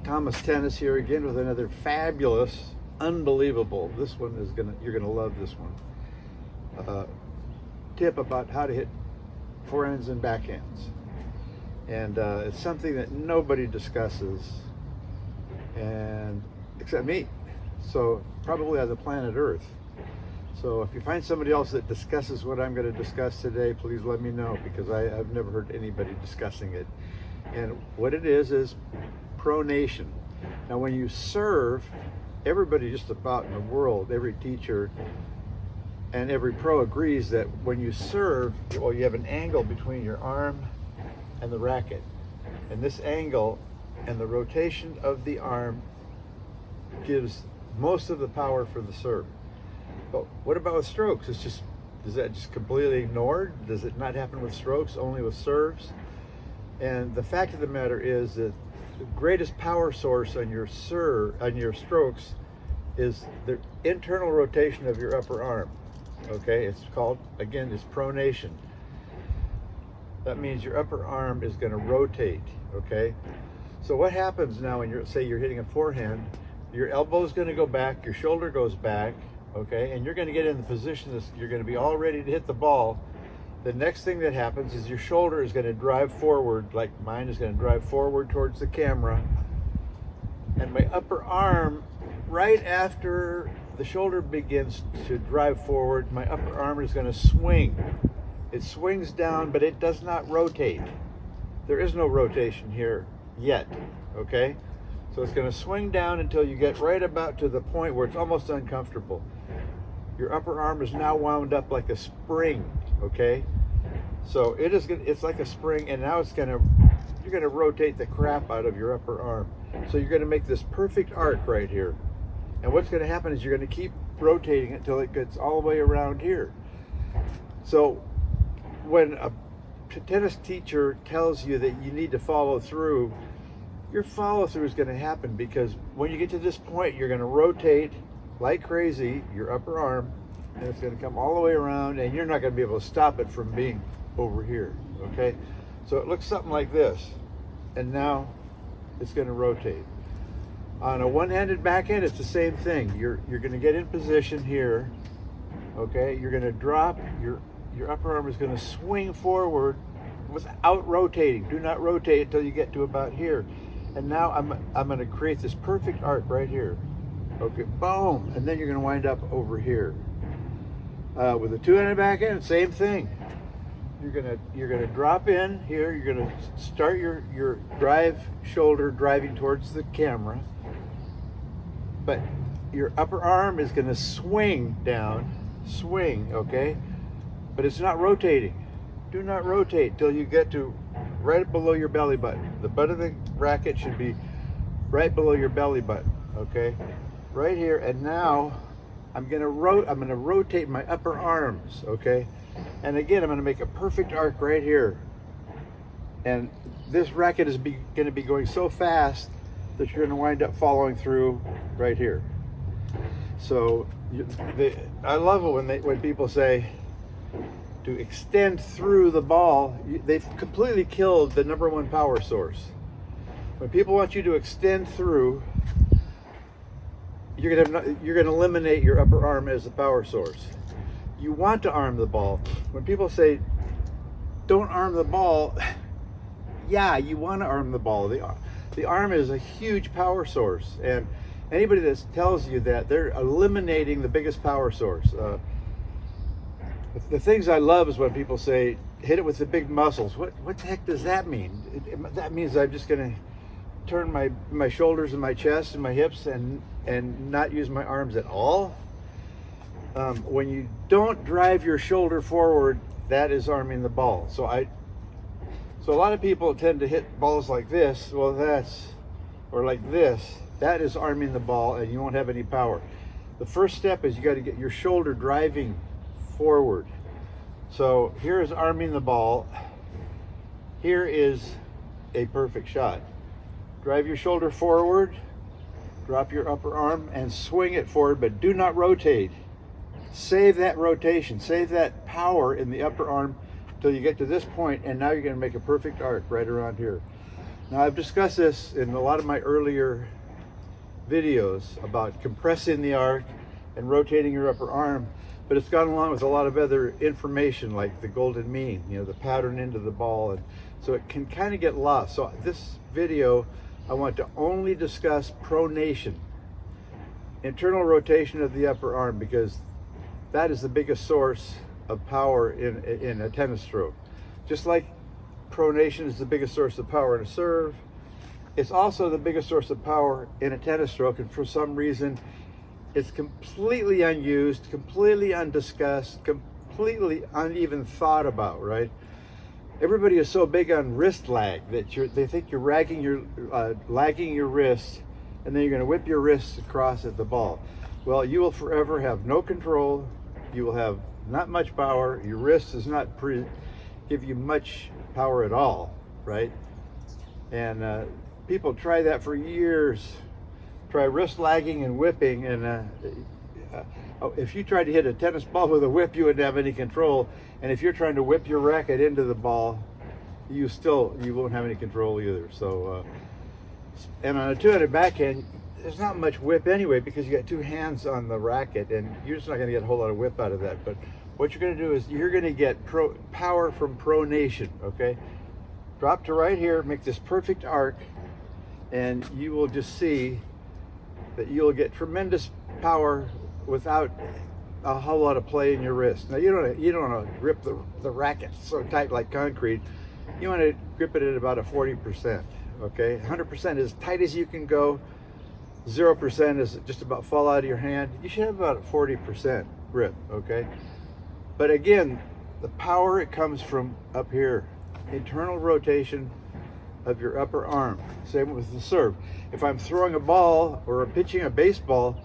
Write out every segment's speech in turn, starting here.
Thomas Tennis here again with another fabulous, unbelievable. This one is you're gonna love this one. Tip about how to hit forehands and backhands, and it's something that nobody discusses, and except me. So probably on the planet Earth. So if you find somebody else that discusses what I'm going to discuss today, please let me know, because I've never heard anybody discussing it. And what it is pronation. Now when you serve, everybody just about in the world, every teacher and every pro agrees that when you serve, well, you have an angle between your arm and the racket. And this angle and the rotation of the arm gives most of the power for the serve. But what about with strokes? Is that just completely ignored? Does it not happen with strokes, only with serves? And the fact of the matter is that the greatest power source on your strokes is the internal rotation of your upper arm. Okay, it's called, again, it's pronation. That means your upper arm is going to rotate. Okay, so what happens now when you're hitting a forehand? Your elbow is going to go back, your shoulder goes back, okay, and you're going to get in the position that you're going to be all ready to hit the ball. The next thing that happens is your shoulder is going to drive forward, like mine is going to drive forward towards the camera, and my upper arm, right after the shoulder begins to drive forward, my upper arm is going to swing. It swings down, but it does not rotate. There is no rotation here yet, okay? So it's going to swing down until you get right about to the point where it's almost uncomfortable. Your upper arm is now wound up like a spring, okay? So it's like a spring, and now you're going to rotate the crap out of your upper arm. So you're going to make this perfect arc right here. And what's going to happen is you're going to keep rotating it until it gets all the way around here. So when a tennis teacher tells you that you need to follow through, your follow through is going to happen, because when you get to this point, you're going to rotate like crazy your upper arm, and it's going to come all the way around, and you're not going to be able to stop it from being over here. Okay, so it looks something like this, and now it's going to rotate. On a one-handed backhand, it's the same thing. You're going to get in position here. Okay, you're going to drop your upper arm is going to swing forward without rotating. Do not rotate until you get to about here. And now I'm going to create this perfect arc right here. Okay, boom, and then you're going to wind up over here. With a two-handed backhand, same thing. You're gonna drop in here. You're going to start your shoulder driving towards the camera, but your upper arm is going to swing down, okay, but it's not rotating. Do not rotate till you get to right below your belly button. The butt of the racket should be right below your belly button, okay? Right here, and now I'm gonna rotate my upper arms, okay? And again, I'm gonna make a perfect arc right here. And this racket is gonna be going so fast that you're gonna wind up following through right here. So I love it when people say to extend through the ball. They've completely killed the number one power source. When people want you to extend through, you're going to eliminate your upper arm as a power source. You want to arm the ball. When people say don't arm the ball, yeah, you want to arm the ball. The arm is a huge power source, and anybody that tells you that, they're eliminating the biggest power source. The things I love is when people say, hit it with the big muscles. What the heck does that mean? That means I'm just going to turn my shoulders and my chest and my hips and not use my arms at all. When you don't drive your shoulder forward, that is arming the ball. So a lot of people tend to hit balls like this. Well, or like this. That is arming the ball, and you won't have any power. The first step is you got to get your shoulder driving forward. So here is arming the ball. Here is a perfect shot. Drive your shoulder forward, drop your upper arm and swing it forward, but do not rotate. Save that rotation, save that power in the upper arm till you get to this point, and now you're going to make a perfect arc right around here. Now, I've discussed this in a lot of my earlier videos about compressing the arc and rotating your upper arm, but it's gone along with a lot of other information like the golden mean, you know, the pattern into the ball, and so it can kind of get lost. So this video, I want to only discuss pronation, internal rotation of the upper arm, because that is the biggest source of power in a tennis stroke. Just like pronation is the biggest source of power in a serve, it's also the biggest source of power in a tennis stroke, and for some reason it's completely unused, completely undiscussed, completely uneven thought about, right? Everybody is so big on wrist lag that they think you're lagging your wrist, and then you're going to whip your wrists across at the ball. Well, you will forever have no control. You will have not much power. Your wrist does not give you much power at all, right? And people try that for years. Try wrist lagging and whipping, and if you tried to hit a tennis ball with a whip, you wouldn't have any control. And if you're trying to whip your racket into the ball, you won't have any control either. So, and on a two-handed backhand, there's not much whip anyway, because you got two hands on the racket, and you're just not going to get a whole lot of whip out of that. But what you're going to do is you're going to get power from pronation. Okay, drop to right here, make this perfect arc, and you will just see that you'll get tremendous power without a whole lot of play in your wrist. Now, you don't want to grip the racket so tight like concrete. You want to grip it at about a 40%. Okay, 100% as tight as you can go. 0% is just about fall out of your hand. You should have about a 40% grip. Okay, but again, the power, it comes from up here, internal rotation of your upper arm. Same with the serve. If I'm throwing a ball or pitching a baseball,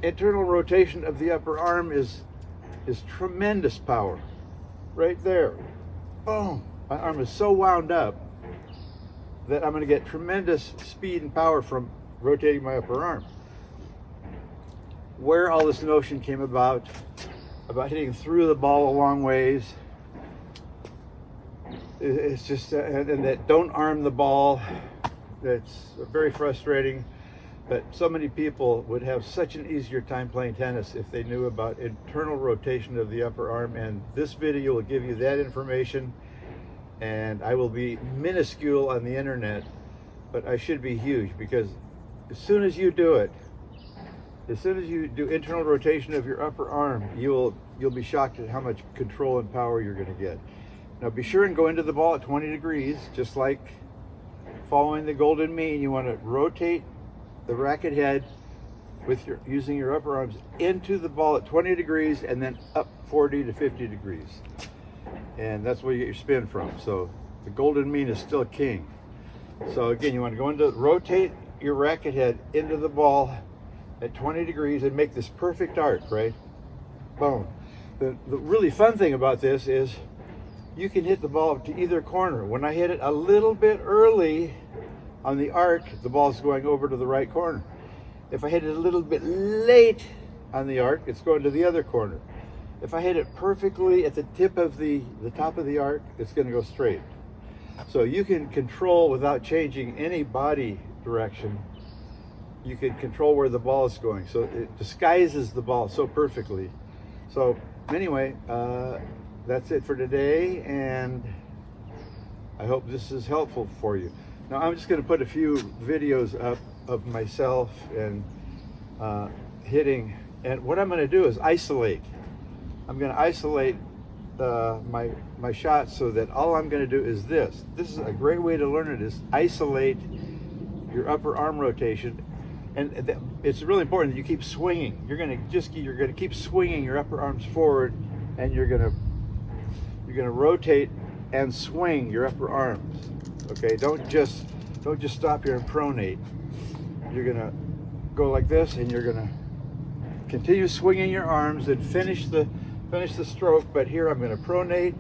internal rotation of the upper arm is tremendous power. Right there. Boom. My arm is so wound up that I'm going to get tremendous speed and power from rotating my upper arm. Where all this notion came about hitting through the ball a long ways, it's just, and that don't arm the ball, that's very frustrating. But so many people would have such an easier time playing tennis if they knew about internal rotation of the upper arm, and this video will give you that information. And I will be minuscule on the internet, but I should be huge, because as soon as you do it, as soon as you do internal rotation of your upper arm, you'll be shocked at how much control and power you're going to get. Now be sure and go into the ball at 20 degrees, just like following the golden mean. You want to rotate the racket head with using your upper arms into the ball at 20 degrees, and then up 40 to 50 degrees. And that's where you get your spin from. So the golden mean is still king. So again, you want to go into rotate your racket head into the ball at 20 degrees and make this perfect arc, right? Boom. The really fun thing about this is you can hit the ball to either corner. When I hit it a little bit early on the arc, the ball's going over to the right corner. If I hit it a little bit late on the arc, it's going to the other corner. If I hit it perfectly at the tip of the top of the arc, it's going to go straight. So you can control without changing any body direction. You can control where the ball is going. So it disguises the ball so perfectly. So anyway, that's it for today, and I hope this is helpful for you. Now I'm just going to put a few videos up of myself and hitting, and what I'm going to do is isolate. I'm going to isolate my shots so that all I'm going to do is this. This is a great way to learn it, is isolate your upper arm rotation. And it's really important that you keep swinging. You're going to keep swinging your upper arms forward, and you're going to rotate and swing your upper arms. Okay, don't just stop here and pronate. You're going to go like this, and you're going to continue swinging your arms and finish the stroke. But here I'm going to pronate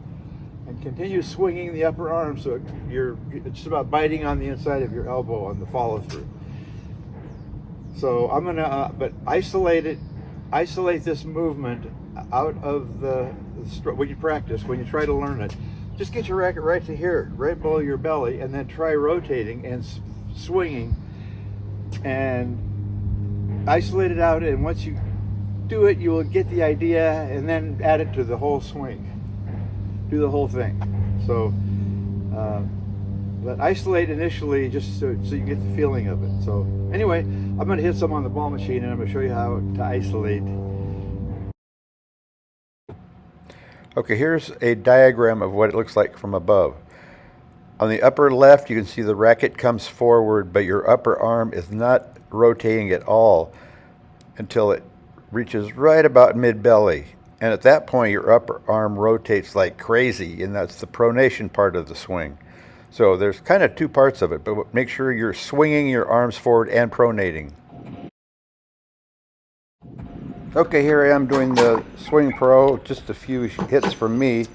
and continue swinging the upper arm, so it's just about biting on the inside of your elbow on the follow through. So I'm gonna but isolate this movement out of the stroke when you practice, when you try to learn it. just get your racket right to here, right below your belly, and then try rotating and swinging and isolate it out. And once you do it, you will get the idea, and then add it to the whole swing. Do the whole thing. So but isolate initially just so you get the feeling of it. So anyway, I'm going to hit some on the ball machine, and I'm going to show you how to isolate. Okay, here's a diagram of what it looks like from above. On the upper left, you can see the racket comes forward, but your upper arm is not rotating at all until it reaches right about mid-belly. And at that point, your upper arm rotates like crazy, and that's the pronation part of the swing. So there's kind of two parts of it, but make sure you're swinging your arms forward and pronating. Okay, here I am doing the SwingPro, just a few hits from me,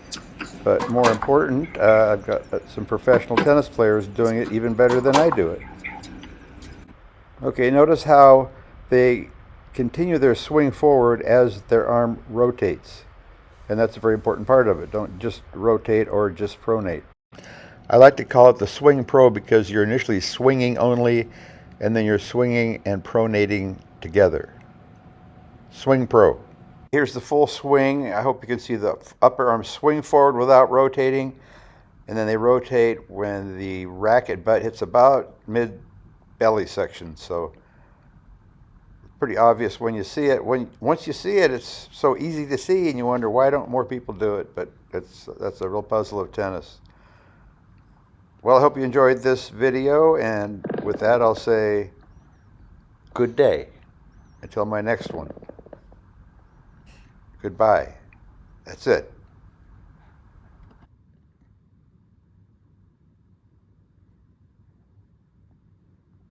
but more important, I've got some professional tennis players doing it even better than I do it. Okay, notice how they continue their swing forward as their arm rotates, and that's a very important part of it. Don't just rotate or just pronate. I like to call it the SwingPro because you're initially swinging only, and then you're swinging and pronating together. SwingPro. Here's the full swing. I hope you can see the upper arm swing forward without rotating, and then they rotate when the racket butt hits about mid-belly section. So pretty obvious when you see it. Once you see it, it's so easy to see, and you wonder why don't more people do it. But that's a real puzzle of tennis. Well, I hope you enjoyed this video, and with that, I'll say good day until my next one. Goodbye. That's it.